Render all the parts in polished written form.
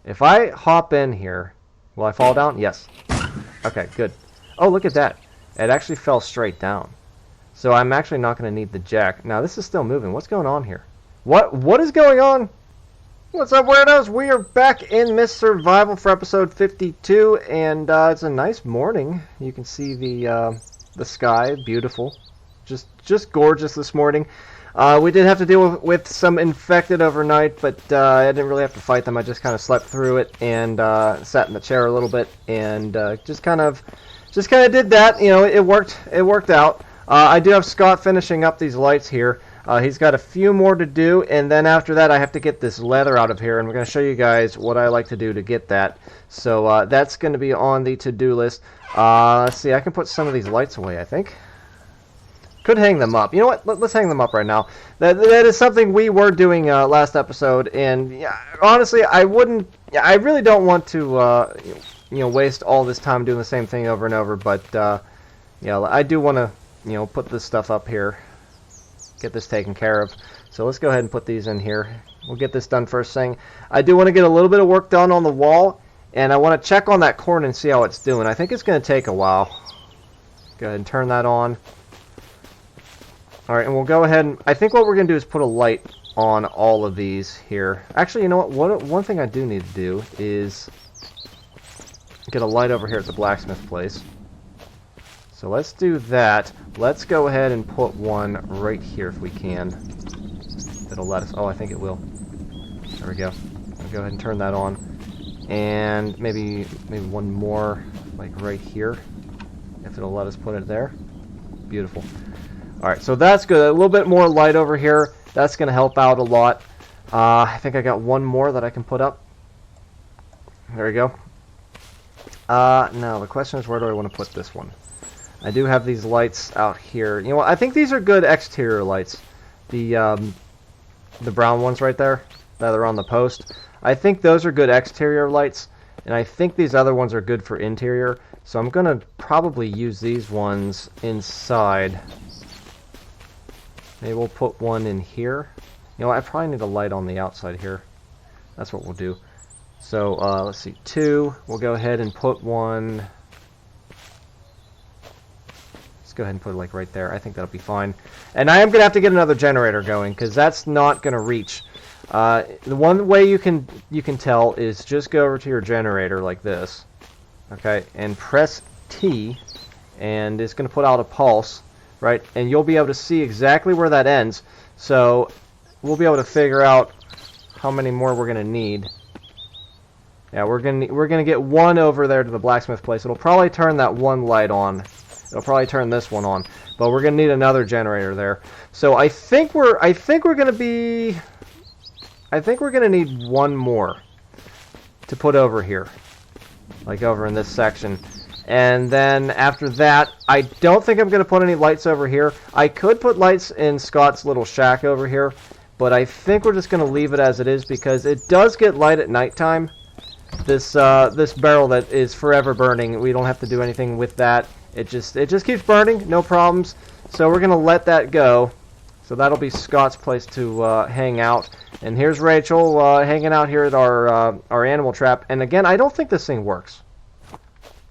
If I hop in here, will I fall down? Yes. Okay, good. Oh, look at that. It actually fell straight down. So I'm actually not going to need the jack. Now, this is still moving. What's going on here? What is going on? What's up, weirdos? We are back in Miss Survival for episode 52, and it's a nice morning. You can see the sky, beautiful, just gorgeous this morning. We did have to deal with some infected overnight, but I didn't really have to fight them. I just kind of slept through it and sat in the chair a little bit and just kind of did that. You know, it worked out. I do have Scott finishing up these lights here. He's got a few more to do, and then after that I have to get this leather out of here, and we're going to show you guys what I like to do to get that. So that's going to be on the to-do list. Let's see, I can put some of these lights away, I think. Could hang them up. You know what? Let's hang them up right now. That is something we were doing last episode, and yeah, honestly, I really don't want to waste all this time doing the same thing over and over, but yeah, I do want to put this stuff up here. Get this taken care of. So let's go ahead and put these in here. We'll get this done first thing. I do want to get a little bit of work done on the wall, and I want to check on that corn and see how it's doing. I think it's going to take a while. Go ahead and turn that on. Alright, and we'll go ahead and... I think what we're going to do is put a light on all of these here. Actually, you know what? One thing I do need to do is get a light over here at the blacksmith place. So let's do that. Let's go ahead and put one right here if we can. It'll let us... Oh, I think it will. There we go. I'll go ahead and turn that on. And maybe one more, like right here. If it'll let us put it there. Beautiful. Alright, so that's good. A little bit more light over here. That's going to help out a lot. I think I got one more that I can put up. There we go. Now, the question is, where do I want to put this one? I do have these lights out here. You know what? I think these are good exterior lights. The brown ones right there that are on the post. I think those are good exterior lights, and I think these other ones are good for interior. So I'm going to probably use these ones inside. Maybe we'll put one in here. You know, I probably need a light on the outside here. That's what we'll do. So let's see, 2. We'll go ahead and put one... Go ahead and put it like right there. I think that'll be fine. And I am going to have to get another generator going because that's not going to reach. The one way you can tell is just go over to your generator like this. Okay, and press T, and it's going to put out a pulse, right? And you'll be able to see exactly where that ends. So we'll be able to figure out how many more we're going to need. Yeah, we're going to get one over there to the blacksmith place. It'll probably turn that one light on. It'll probably turn this one on, but we're gonna need another generator there. So I think we're gonna need one more to put over here, like over in this section. And then after that, I don't think I'm gonna put any lights over here. I could put lights in Scott's little shack over here, but I think we're just gonna leave it as it is because it does get light at nighttime. This barrel that is forever burning, we don't have to do anything with that. It just keeps burning, no problems. So we're gonna let that go. So that'll be Scott's place to hang out. And here's Rachel hanging out here at our animal trap. And again, I don't think this thing works.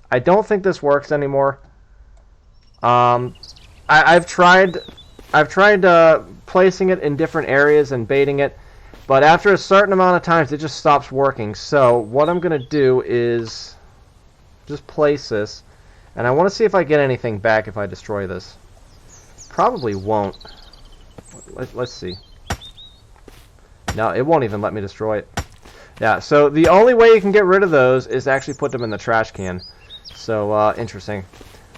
I don't think this works anymore. I've tried placing it in different areas and baiting it, but after a certain amount of times, it just stops working. So what I'm gonna do is just place this. And I want to see if I get anything back if I destroy this. Probably won't. Let's see. No, it won't even let me destroy it. Yeah, so the only way you can get rid of those is to actually put them in the trash can. So, interesting.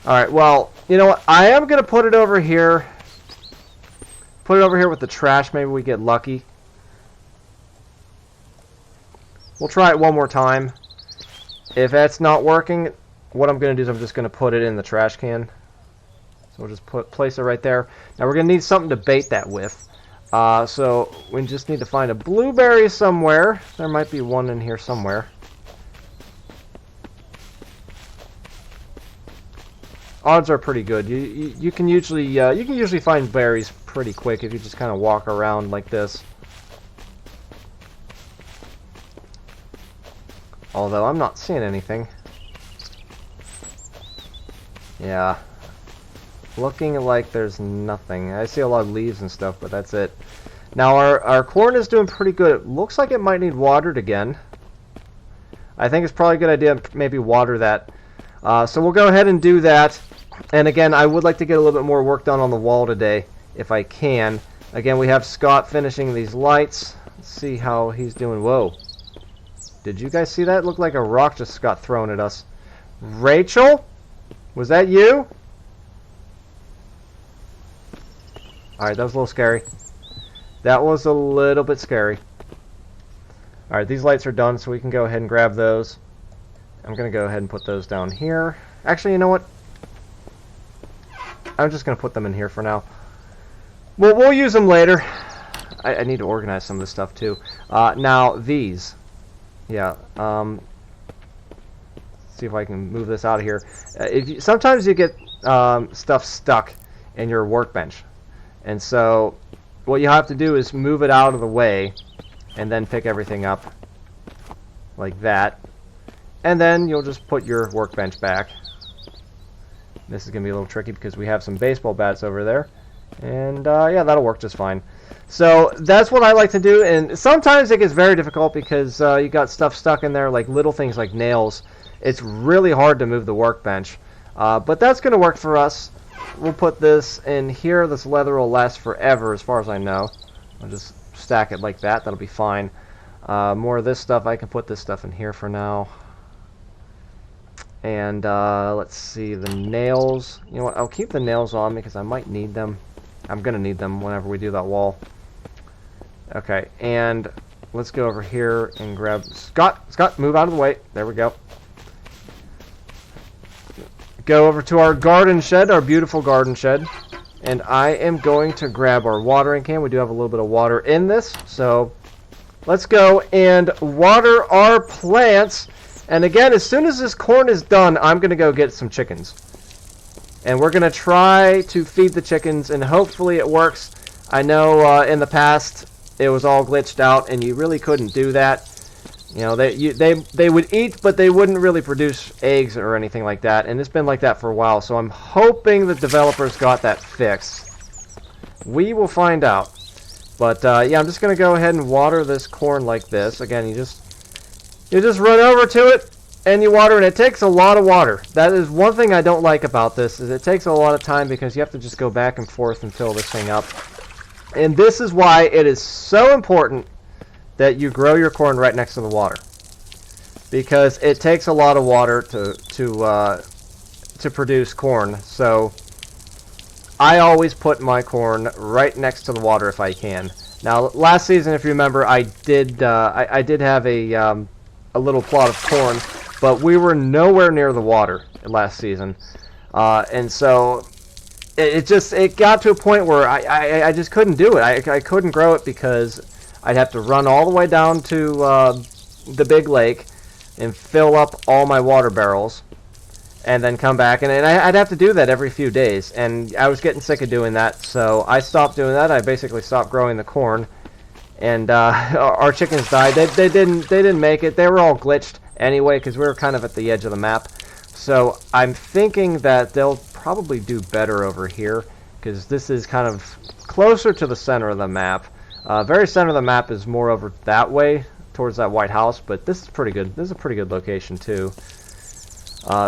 Alright, well, you know what? I am going to put it over here. Put it over here with the trash. Maybe we get lucky. We'll try it one more time. If that's not working... What I'm going to do is I'm just going to put it in the trash can. So we'll just place it right there. Now we're going to need something to bait that with. So we just need to find a blueberry somewhere. There might be one in here somewhere. Odds are pretty good. You can usually find berries pretty quick if you just kind of walk around like this. Although I'm not seeing anything. Yeah. Looking like there's nothing. I see a lot of leaves and stuff, but that's it. Now our corn is doing pretty good. It looks like it might need watered again. I think it's probably a good idea to maybe water that. So we'll go ahead and do that. And again, I would like to get a little bit more work done on the wall today, if I can. Again, we have Scott finishing these lights. Let's see how he's doing. Whoa. Did you guys see that? It looked like a rock just got thrown at us. Rachel? Was that you? Alright, that was a little scary. That was a little bit scary. Alright, these lights are done, so we can go ahead and grab those. I'm going to go ahead and put those down here. Actually, you know what? I'm just going to put them in here for now. Well, we'll use them later. I need to organize some of this stuff, too. Now, these. Yeah. See if I can move this out of here. Sometimes you get stuff stuck in your workbench. And so, what you have to do is move it out of the way and then pick everything up like that. And then you'll just put your workbench back. This is going to be a little tricky because we have some baseball bats over there. And yeah, that'll work just fine. So that's what I like to do. And sometimes it gets very difficult because you got stuff stuck in there, like little things like nails. It's really hard to move the workbench. But that's going to work for us. We'll put this in here. This leather will last forever as far as I know. I'll just stack it like that. That'll be fine. More of this stuff. I can put this stuff in here for now. And let's see, the nails. You know what? I'll keep the nails on because I might need them. I'm going to need them whenever we do that wall. Okay, and let's go over here and grab... Scott, move out of the way. There we go. Go over to our garden shed, our beautiful garden shed. And I am going to grab our watering can. We do have a little bit of water in this. So let's go and water our plants. And again, as soon as this corn is done, I'm going to go get some chickens. And we're going to try to feed the chickens, and hopefully it works. I know in the past it was all glitched out, and you really couldn't do that. You know, they would eat, but they wouldn't really produce eggs or anything like that. And it's been like that for a while, so I'm hoping the developers got that fixed. We will find out. But yeah, I'm just going to go ahead and water this corn like this. Again, you just run over to it and you water, and it takes a lot of water. That is one thing I don't like about this, is it takes a lot of time because you have to just go back and forth and fill this thing up. And this is why it is so important that you grow your corn right next to the water, because it takes a lot of water to produce corn. So I always put my corn right next to the water if I can. Now, last season, if you remember, I did have a little plot of corn, but we were nowhere near the water last season, and so it got to a point where I just couldn't do it. I couldn't grow it because I'd have to run all the way down to the big lake and fill up all my water barrels, and then come back, and I'd have to do that every few days, and I was getting sick of doing that, so I stopped doing that. I basically stopped growing the corn. And our chickens died. They didn't make it. They were all glitched anyway because we were kind of at the edge of the map. So I'm thinking that they'll probably do better over here because this is kind of closer to the center of the map. Very center of the map is more over that way towards that White House, but this is pretty good. This is a pretty good location too.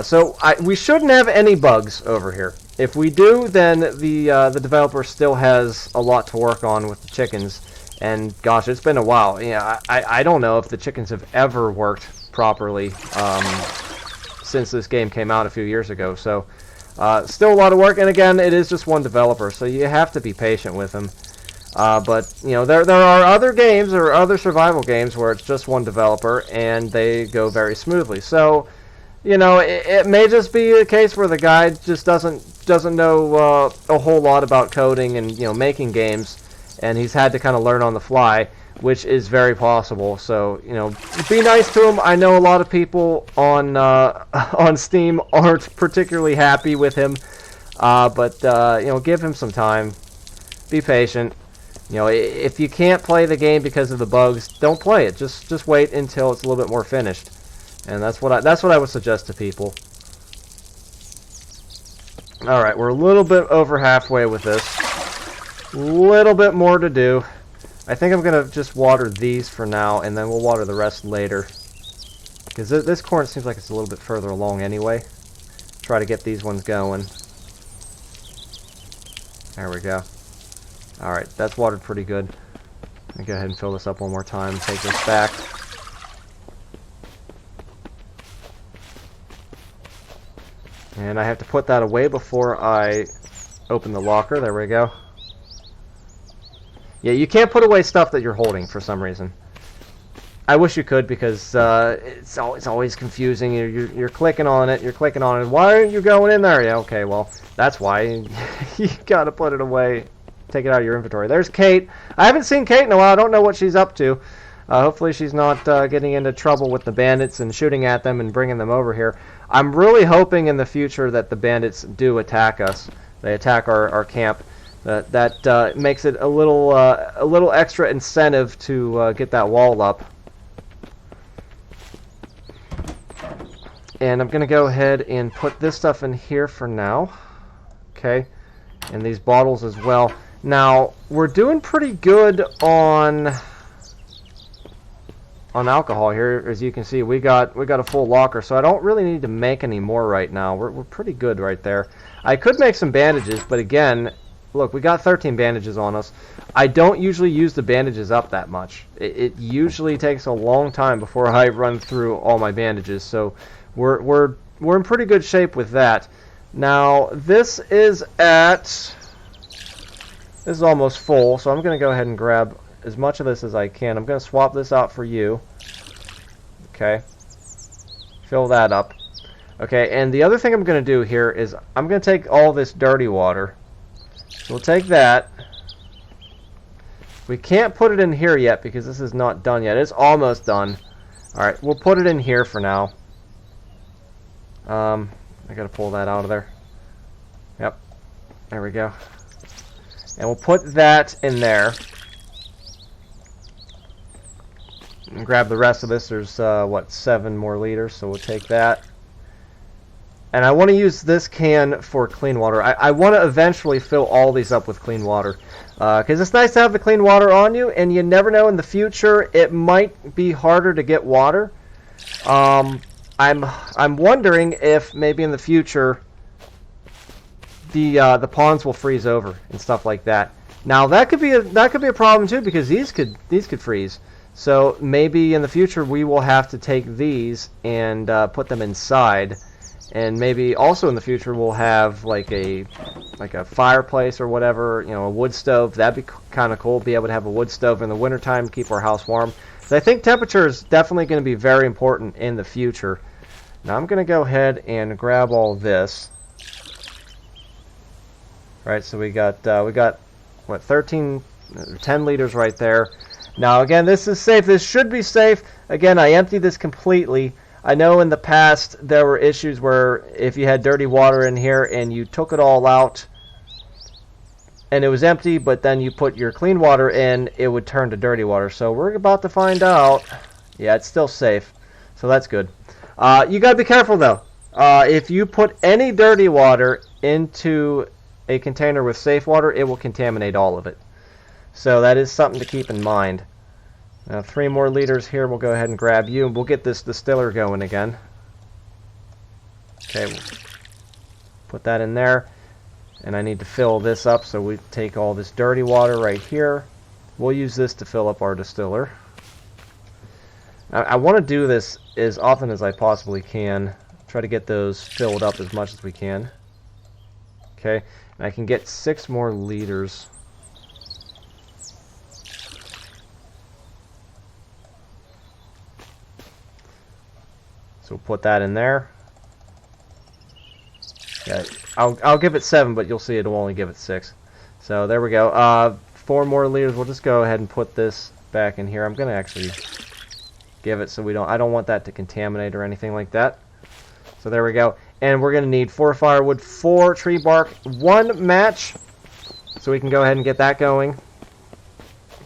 So we shouldn't have any bugs over here. If we do, then the developer still has a lot to work on with the chickens. And gosh, it's been a while. Yeah, I don't know if the chickens have ever worked properly since this game came out a few years ago. So still a lot of work. And again, it is just one developer, so you have to be patient with them. But you know, there are other games or other survival games where it's just one developer and they go very smoothly. So you know, it may just be a case where the guy just doesn't know a whole lot about coding and making games. And he's had to kind of learn on the fly, which is very possible. So, be nice to him. I know a lot of people on Steam aren't particularly happy with him, but give him some time. Be patient. If you can't play the game because of the bugs, don't play it. Just wait until it's a little bit more finished. And that's what I would suggest to people. All right, we're a little bit over halfway with this. A little bit more to do. I think I'm gonna just water these for now, and then we'll water the rest later. Because this corn seems like it's a little bit further along anyway. Try to get these ones going. There we go. Alright, that's watered pretty good. Let me go ahead and fill this up one more time. Take this back. And I have to put that away before I open the locker. There we go. Yeah, you can't put away stuff that you're holding for some reason. I wish you could, because it's always confusing. You're clicking on it. You're clicking on it. Why aren't you going in there? Yeah, okay, well, that's why. You gotta put it away. Take it out of your inventory. There's Kate. I haven't seen Kate in a while. I don't know what she's up to. Hopefully she's not getting into trouble with the bandits and shooting at them and bringing them over here. I'm really hoping in the future that the bandits do attack us. They attack our camp. That makes it a little extra incentive to get that wall up. And I'm going to go ahead and put this stuff in here for now. Okay. And these bottles as well. Now, we're doing pretty good on alcohol here. As you can see, we got a full locker, so I don't really need to make any more right now. We're pretty good right there. I could make some bandages, but again, look, we got 13 bandages on us. I don't usually use the bandages up that much. It usually takes a long time before I run through all my bandages, so we're in pretty good shape with that. Now, this is almost full, so I'm going to go ahead and grab as much of this as I can. I'm going to swap this out for you. Okay. Fill that up. Okay, and the other thing I'm going to do here is I'm going to take all this dirty water. So we'll take that. We can't put it in here yet because this is not done yet. It's almost done. Alright, we'll put it in here for now. I got to pull that out of there. Yep. There we go. And we'll put that in there. And grab the rest of this. There's, what, 7 more liters, so we'll take that. And I want to use this can for clean water. I want to eventually fill all these up with clean water. Because it's nice to have the clean water on you, and you never know in the future it might be harder to get water. I'm wondering if maybe in the future the ponds will freeze over and stuff like that. Now that could be a problem too, because these could freeze. So maybe in the future we will have to take these and put them inside, and maybe also in the future we'll have like a fireplace or whatever, you know, a wood stove. That'd be kind of cool. Be able to have a wood stove in the wintertime to keep our house warm. So I think temperature is definitely going to be very important in the future. Now I'm going to go ahead and grab all this. Right, so we got what, 10 liters right there. Now again, this is safe. This should be safe. Again, I emptied this completely. I know in the past there were issues where if you had dirty water in here and you took it all out and it was empty, but then you put your clean water in, it would turn to dirty water. So we're about to find out. Yeah, it's still safe, so that's good. You gotta be careful though. If you put any dirty water into a container with safe water, it will contaminate all of it. So that is something to keep in mind. Now 3 more liters here. We'll go ahead and grab you, and we'll get this distiller going again. Okay, we'll put that in there. And I need to fill this up, so we take all this dirty water right here. We'll use this to fill up our distiller. I want to do this as often as I possibly can. Try to get those filled up as much as we can. Okay, and I can get 6 more liters. So we'll put that in there. Yeah, I'll give it 7, but you'll see it'll only give it 6. So there we go. 4 more liters. We'll just go ahead and put this back in here. I'm going to actually give it so I don't want that to contaminate or anything like that. So there we go. And we're going to need 4 firewood, 4 tree bark, 1 match. So we can go ahead and get that going.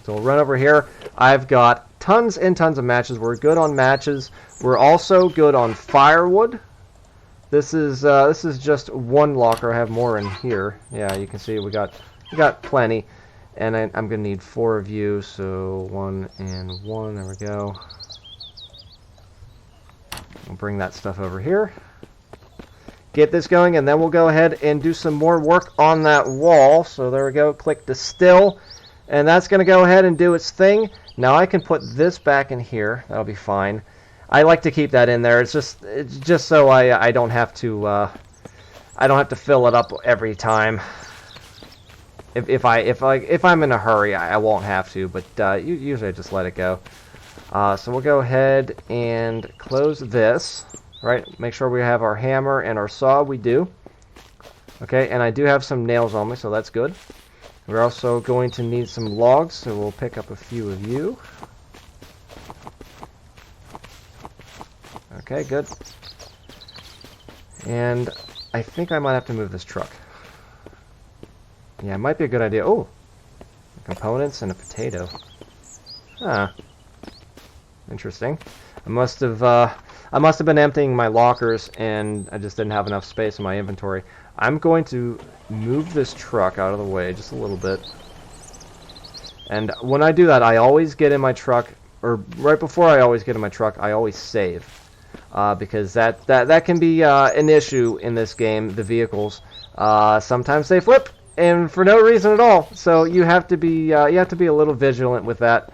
So we'll run over here. I've got tons and tons of matches. We're good on matches. We're also good on firewood. This is just one locker. I have more in here. Yeah, you can see we got plenty. And I'm going to need 4 of you, so 1 and 1. There we go. We'll bring that stuff over here. Get this going, and then we'll go ahead and do some more work on that wall. So there we go. Click distill, and that's going to go ahead and do its thing. Now I can put this back in here. That'll be fine. I like to keep that in there. It's just so I don't have to fill it up every time. If I'm in a hurry, I won't have to, but usually I just let it go. So we'll go ahead and close this. Right, make sure we have our hammer and our saw. We do. Okay, and I do have some nails on me, so that's good. We're also going to need some logs, so we'll pick up a few of you. Okay, good. And I think I might have to move this truck. Yeah, it might be a good idea. Oh, components and a potato. Huh. Interesting. I must have been emptying my lockers, and I just didn't have enough space in my inventory. I'm going to move this truck out of the way just a little bit. And when I do that, I always get in my truck, or right before I always get in my truck, I always save. Because that can be an issue in this game, the vehicles. Sometimes they flip, and for no reason at all. So you have to be a little vigilant with that.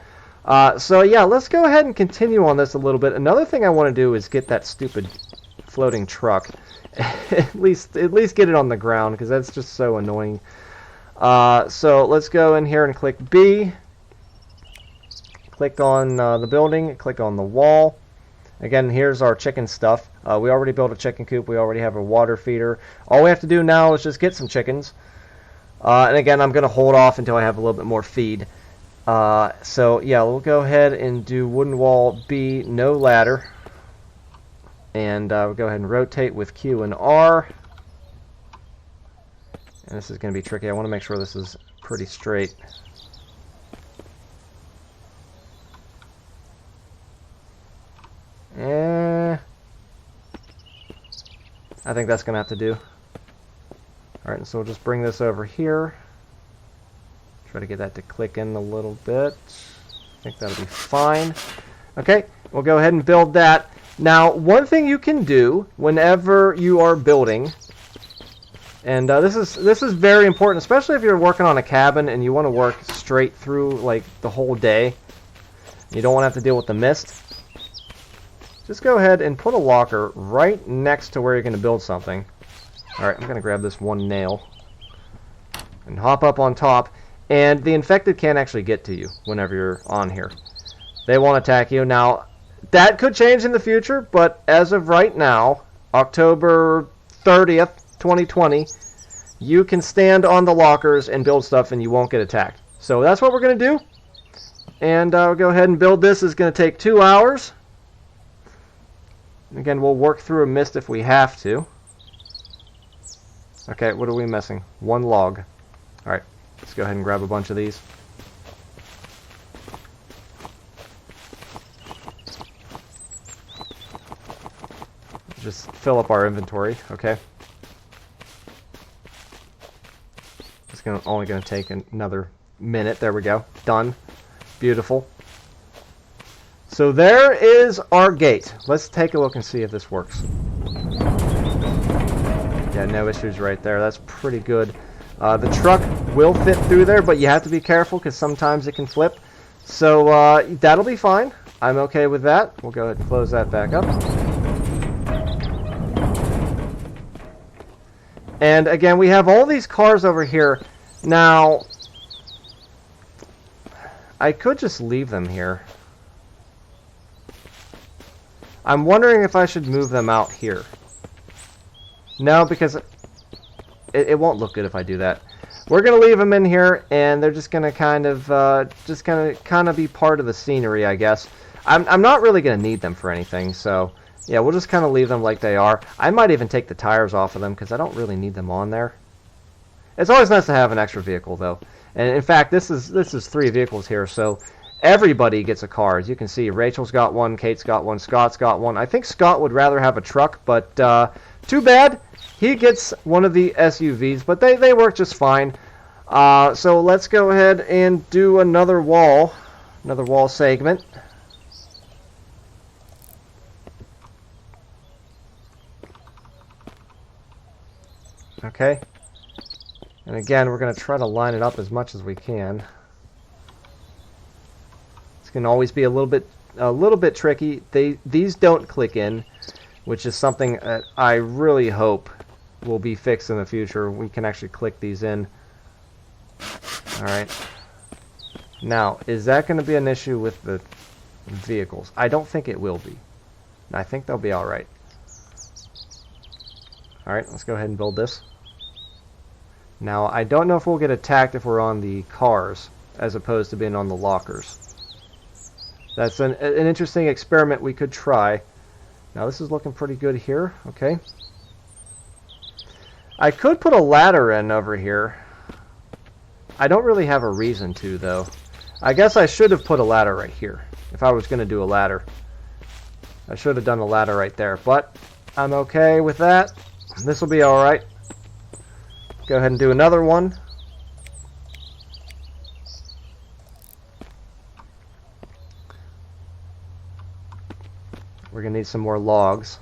So yeah, let's go ahead and continue on this a little bit. Another thing I want to do is get that stupid floating truck. at least get it on the ground, because that's just so annoying. So let's go in here and click B. Click on the building. Click on the wall. Again, here's our chicken stuff. We already built a chicken coop. We already have a water feeder. All we have to do now is just get some chickens. And again, I'm going to hold off until I have a little bit more feed. So yeah, we'll go ahead and do wooden wall B, no ladder. And we'll go ahead and rotate with Q and R. And this is going to be tricky. I want to make sure this is pretty straight. I think that's going to have to do. Alright, so we'll just bring this over here. Try to get that to click in a little bit. I think that'll be fine. Okay, we'll go ahead and build that. Now, one thing you can do whenever you are building, and this is very important, especially if you're working on a cabin and you want to work straight through like the whole day. You don't want to have to deal with the mist. Just go ahead and put a locker right next to where you're going to build something. Alright, I'm going to grab this one nail and hop up on top. And the infected can't actually get to you whenever you're on here. They won't attack you. Now, that could change in the future, but as of right now, October 30th, 2020, you can stand on the lockers and build stuff and you won't get attacked. So that's what we're going to do. And we'll go ahead and build this. It's going to take 2 hours. Again, we'll work through a mist if we have to. Okay, what are we missing? 1 log. Alright, let's go ahead and grab a bunch of these. Just fill up our inventory, okay? It's only going to take another minute. There we go. Done. Beautiful. So there is our gate. Let's take a look and see if this works. Yeah, no issues right there. That's pretty good. The truck will fit through there, but you have to be careful because sometimes it can flip. So that'll be fine. I'm okay with that. We'll go ahead and close that back up. And again, we have all these cars over here. Now, I could just leave them here. I'm wondering if I should move them out here. No, because it won't look good if I do that. We're gonna leave them in here, and they're just gonna kind of be part of the scenery, I guess. I'm not really gonna need them for anything, so yeah, we'll just kind of leave them like they are. I might even take the tires off of them because I don't really need them on there. It's always nice to have an extra vehicle, though. And in fact, this is 3 vehicles here, so everybody gets a car. As you can see, Rachel's got one, Kate's got one, Scott's got one. I think Scott would rather have a truck, but too bad. He gets one of the SUVs, but they work just fine. So let's go ahead and do another wall segment. Okay. And again, we're going to try to line it up as much as we can. This can always be a little bit tricky. These don't click in, which is something that I really hope will be fixed in the future. We can actually click these in. All right. Now, is that going to be an issue with the vehicles? I don't think it will be. I think they'll be all right. All right, let's go ahead and build this. Now, I don't know if we'll get attacked if we're on the cars as opposed to being on the lockers. That's an interesting experiment we could try. Now, this is looking pretty good here. Okay. I could put a ladder in over here. I don't really have a reason to, though. I guess I should have put a ladder right here if I was going to do a ladder. I should have done a ladder right there, but I'm okay with that. This will be all right. Go ahead and do another one. We're going to need some more logs.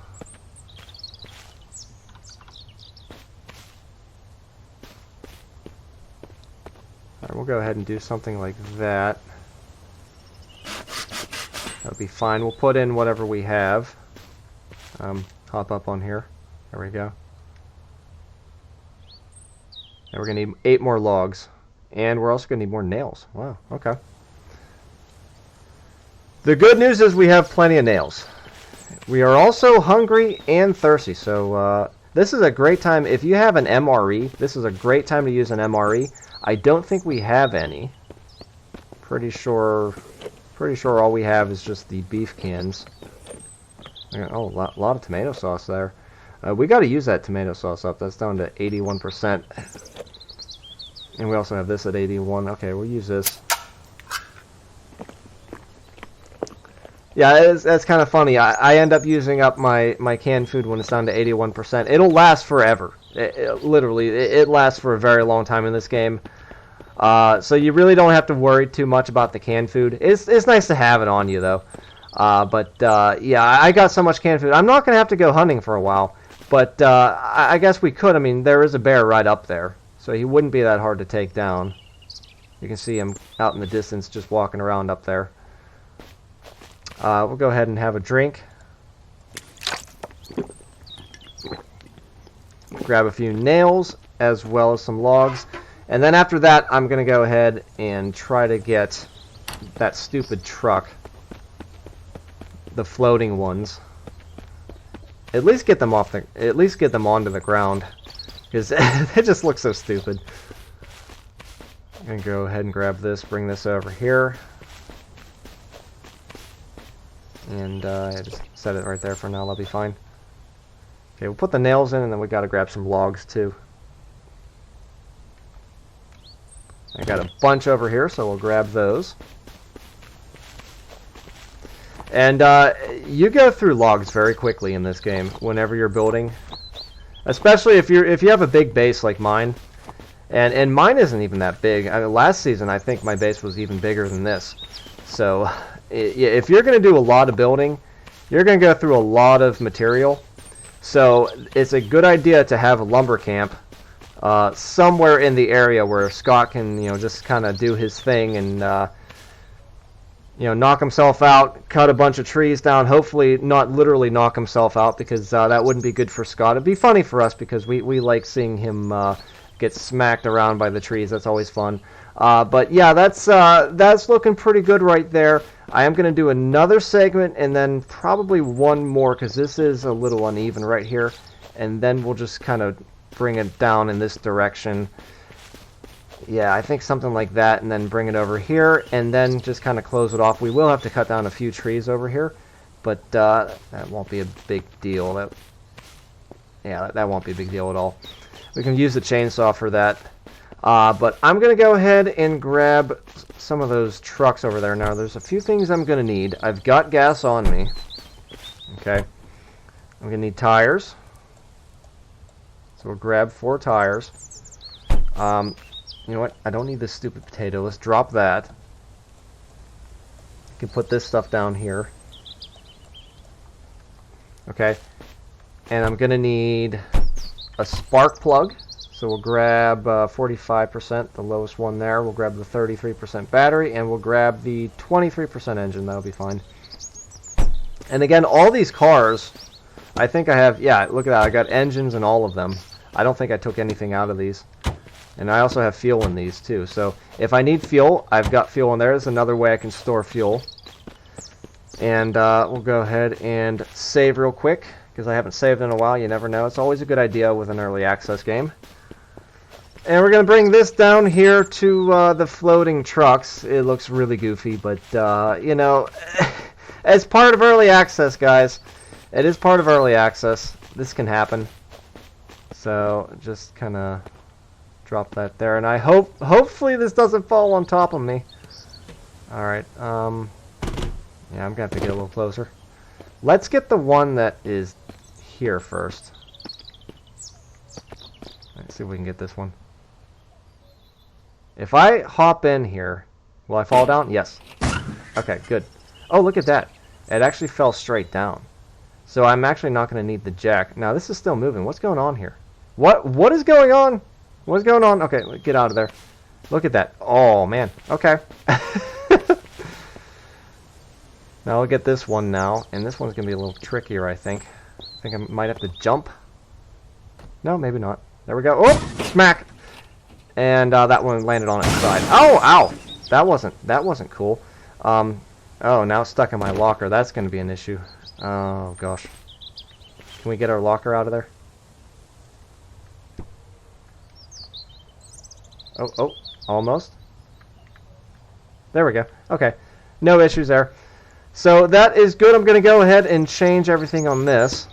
All right, we'll go ahead and do something like that. That'll be fine. We'll put in whatever we have. Hop up on here. There we go. And we're going to need 8 more logs. And we're also going to need more nails. Wow, okay. The good news is we have plenty of nails. We are also hungry and thirsty. So this is a great time. If you have an MRE, this is a great time to use an MRE. I don't think we have any. Pretty sure all we have is just the beef cans. Oh, a lot of tomato sauce there. We got to use that tomato sauce up. That's down to 81%. And we also have this at 81. Okay, we'll use this. Yeah, that's kind of funny. I end up using up my canned food when it's down to 81%. It'll last forever. Literally, it lasts for a very long time in this game. So you really don't have to worry too much about the canned food. It's nice to have it on you, though. Yeah, I got so much canned food. I'm not going to have to go hunting for a while. But I guess we could. I mean, there is a bear right up there. So he wouldn't be that hard to take down. You can see him out in the distance just walking around up there. We'll go ahead and have a drink. Grab a few nails as well as some logs. And then after that, I'm going to go ahead and try to get that stupid truck. The floating ones. At least get them onto the ground. Because it just looks so stupid. I'm going to go ahead and grab this, bring this over here. And just set it right there for now, that'll be fine. Okay, we'll put the nails in and then we got to grab some logs too. I got a bunch over here, so we'll grab those. And you go through logs very quickly in this game whenever you're building. Especially if you have a big base like mine. And mine isn't even that big. Last season, I think my base was even bigger than this. So if you're going to do a lot of building, you're going to go through a lot of material. So it's a good idea to have a lumber camp somewhere in the area where Scott can, just kind of do his thing and knock himself out, cut a bunch of trees down, hopefully not literally knock himself out because that wouldn't be good for Scott. It'd be funny for us because we like seeing him get smacked around by the trees. That's always fun. But yeah, that's looking pretty good right there. I am going to do another segment and then probably one more because this is a little uneven right here. And then we'll just kind of bring it down in this direction. Yeah, I think something like that, and then bring it over here, and then just kind of close it off. We will have to cut down a few trees over here, but that won't be a big deal. That won't be a big deal at all. We can use the chainsaw for that. But I'm going to go ahead and grab some of those trucks over there. Now, there's a few things I'm going to need. I've got gas on me. Okay. I'm going to need tires. So we'll grab 4 tires. You know what? I don't need this stupid potato. Let's drop that. You can put this stuff down here. Okay. And I'm going to need a spark plug. So we'll grab 45%, the lowest one there. We'll grab the 33% battery, and we'll grab the 23% engine. That'll be fine. And again, all these cars, I think I have, yeah, look at that. I got engines in all of them. I don't think I took anything out of these. And I also have fuel in these, too. So if I need fuel, I've got fuel in there. There's another way I can store fuel. And we'll go ahead and save real quick, because I haven't saved in a while. You never know. It's always a good idea with an early access game. And we're going to bring this down here to the floating trucks. It looks really goofy, but, you know, as part of early access, guys, it is part of early access. This can happen. So, just kind of drop that there. And I hopefully this doesn't fall on top of me. Alright, yeah, I'm going to have to get a little closer. Let's get the one that is here first. Let's see if we can get this one. If I hop in here, will I fall down? Yes. Okay, good. Oh, look at that. It actually fell straight down. So I'm actually not going to need the jack. Now, this is still moving. What's going on here? What is going on? What's going on? Okay, get out of there. Look at that. Oh, man. Okay. Now I'll get this one now. And this one's going to be a little trickier, I think. I think I might have to jump. No, maybe not. There we go. Oh, smack. And that one landed on its side. Oh, ow! That wasn't cool. Oh, now it's stuck in my locker. That's going to be an issue. Oh, gosh. Can we get our locker out of there? Oh, almost. There we go. Okay. No issues there. So that is good. I'm going to go ahead and change everything on this.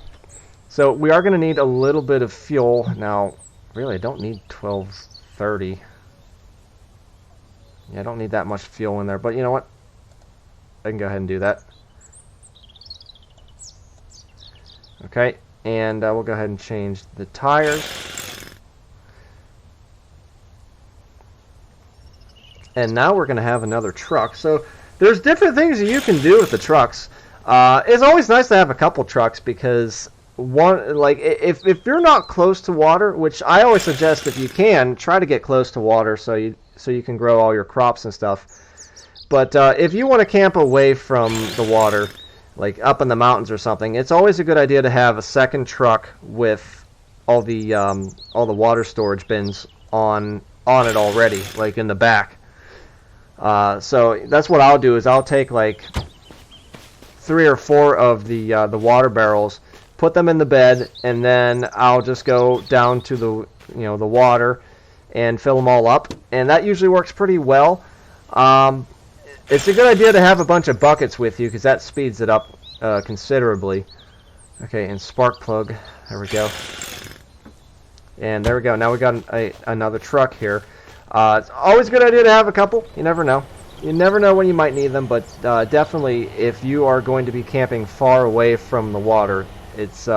So we are going to need a little bit of fuel. Now, really, I don't need 1230. Yeah, I don't need that much fuel in there. But you know what? I can go ahead and do that. Okay. And we'll go ahead and change the tires. And now we're going to have another truck. So there's different things that you can do with the trucks. It's always nice to have a couple trucks because one, like if you're not close to water, which I always suggest if you can, try to get close to water so you can grow all your crops and stuff. But if you want to camp away from the water, like up in the mountains or something, it's always a good idea to have a second truck with all the water storage bins on it already, like in the back. So that's what I'll do is I'll take like 3 or 4 of the water barrels, put them in the bed, and then I'll just go down to the water and fill them all up, and that usually works pretty well. It's a good idea to have a bunch of buckets with you because that speeds it up considerably. Okay, and spark plug. There we go. And there we go. Now we got another truck here. It's always a good idea to have a couple. You never know. You never know when you might need them, but definitely if you are going to be camping far away from the water, it's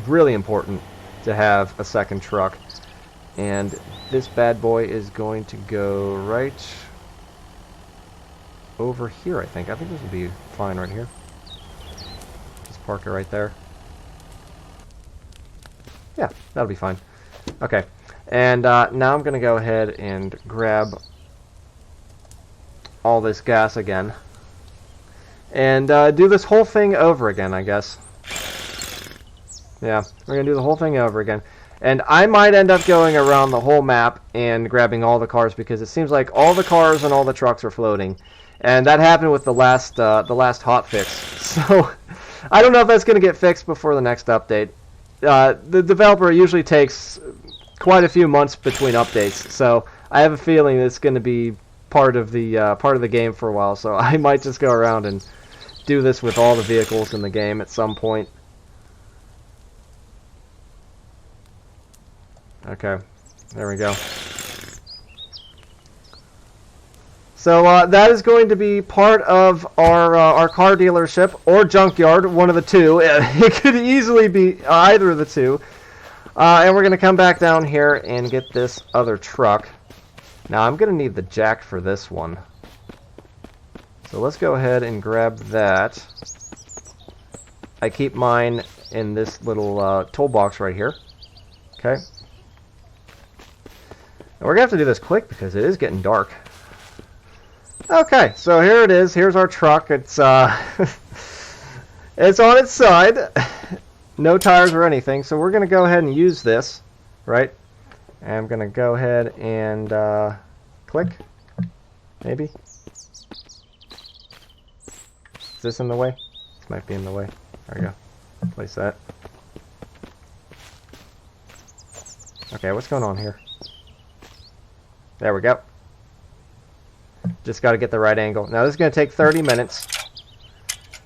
really important to have a second truck. And this bad boy is going to go right over here, I think. I think this will be fine right here. Just park it right there. Yeah, that'll be fine. Okay. And now I'm going to go ahead and grab all this gas again. And do this whole thing over again, I guess. Yeah, we're going to do the whole thing over again. And I might end up going around the whole map and grabbing all the cars because it seems like all the cars and all the trucks are floating. And that happened with the last hotfix. So I don't know if that's going to get fixed before the next update. The developer usually takes quite a few months between updates, so I have a feeling it's going to be part of the game for a while. So I might just go around and do this with all the vehicles in the game at some point. Okay, there we go. So that is going to be part of our car dealership or junkyard, one of the two. It could easily be either of the two. And we're going to come back down here and get this other truck. Now I'm going to need the jack for this one. So let's go ahead and grab that. I keep mine in this little toolbox right here. Okay. And we're going to have to do this quick because it is getting dark. Okay, so here it is. Here's our truck. It's it's on its side. No tires or anything. So we're going to go ahead and use this, right? And I'm going to go ahead and click. Maybe. Is this in the way? This might be in the way. There we go. Place that. Okay, what's going on here? There we go. Just got to get the right angle. Now this is going to take 30 minutes.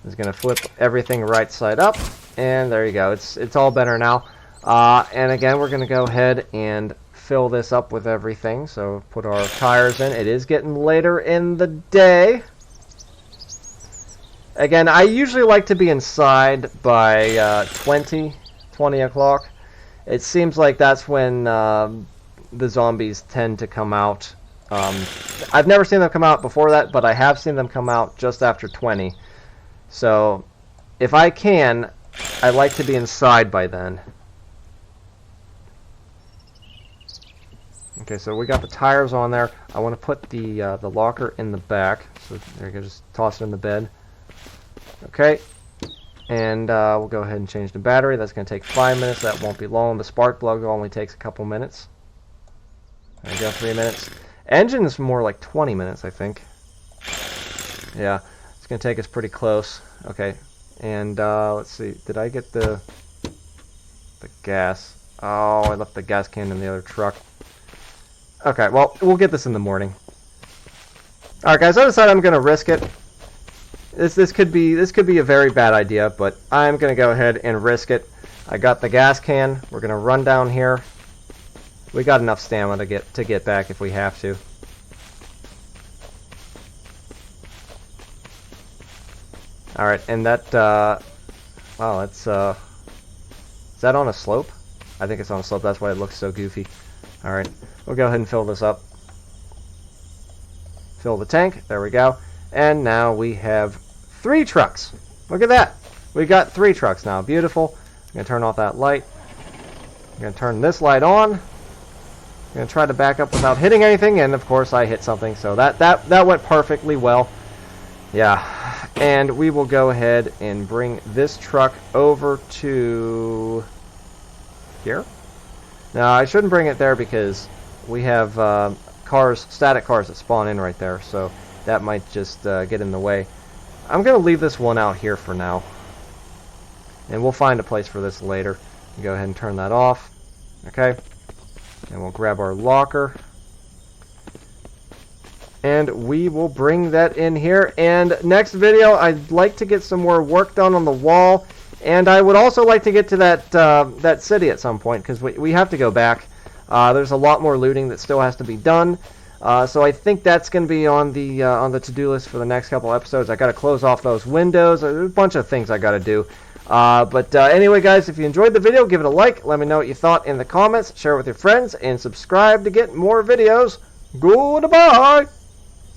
It's going to flip everything right side up, and there you go. It's all better now. And again, we're going to go ahead and fill this up with everything. So put our tires in. It is getting later in the day. Again, I usually like to be inside by 20 o'clock. It seems like that's when the zombies tend to come out. I've never seen them come out before that, but I have seen them come out just after 20. So, if I can, I like to be inside by then. Okay, so we got the tires on there. I want to put the locker in the back. So there you go, just toss it in the bed. Okay, and we'll go ahead and change the battery. That's going to take 5 minutes. That won't be long. The spark plug only takes a couple minutes. There we go, 3 minutes. Engine is more like 20 minutes, I think. Yeah, it's going to take us pretty close. Okay, and let's see. Did I get the gas? Oh, I left the gas can in the other truck. Okay, well, we'll get this in the morning. Alright, guys, I decided I'm going to risk it. This could be a very bad idea, but I'm going to go ahead and risk it. I got the gas can. We're going to run down here. We got enough stamina to get back if we have to. Alright, and that, wow, that's, is that on a slope? I think it's on a slope, that's why it looks so goofy. Alright, we'll go ahead and fill this up. Fill the tank, there we go. And now we have 3 trucks. Look at that. We got 3 trucks now, beautiful. I'm going to turn off that light. I'm going to turn this light on. I'm going to try to back up without hitting anything, and of course I hit something, so that went perfectly well. Yeah. And we will go ahead and bring this truck over to here. Now, I shouldn't bring it there because we have static cars that spawn in right there, so that might just get in the way. I'm going to leave this one out here for now. And we'll find a place for this later. Go ahead and turn that off. Okay. And we'll grab our locker. And we will bring that in here. And next video, I'd like to get some more work done on the wall. And I would also like to get to that city at some point, because we have to go back. There's a lot more looting that still has to be done. So I think that's going to be on the to-do list for the next couple episodes. I got to close off those windows. There's a bunch of things I got to do. But anyway, guys, if you enjoyed the video, give it a like. Let me know what you thought in the comments. Share it with your friends and subscribe to get more videos. Goodbye.